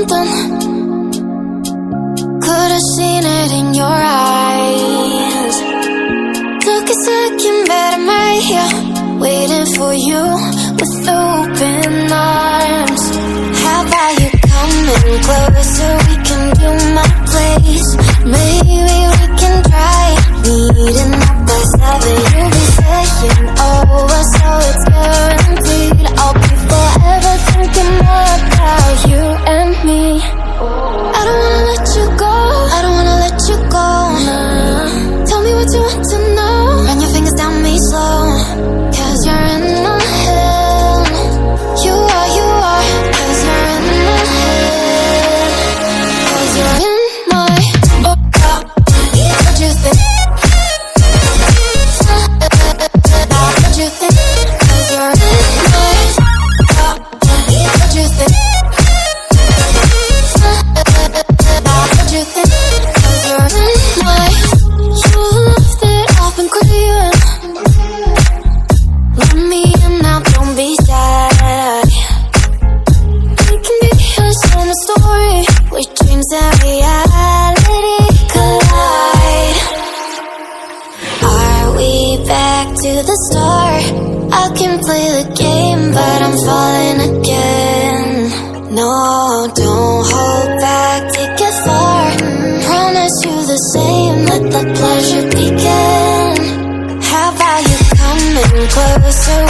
something. Could've seen it in your eyes. Took a second, but I'm right here, waiting for you with open arms. How about you coming closer? We can do my place. Maybe we can try meeting up by 7. You'll be saying over, so it's guaranteed. I'll be forever thinking more about you and me. I don't wanna let you go, I don't wanna let you go, nah. Tell me what you want to know, run your fingers down me slow. Cause you're in my head. You are, cause you're in my head. Cause you're in my, what you think? What you think? Cause you're in my, what you think? What you think? Cause you're in my, you love that I've been craving. Let me in now, don't be shy. We can be here, sharing a story where dreams and reality collide. Are we back to the start? I can play the game, but I'm falling again. No, don't hold back, take it far. Promise you the same, let the pleasure begin. How about you coming closer?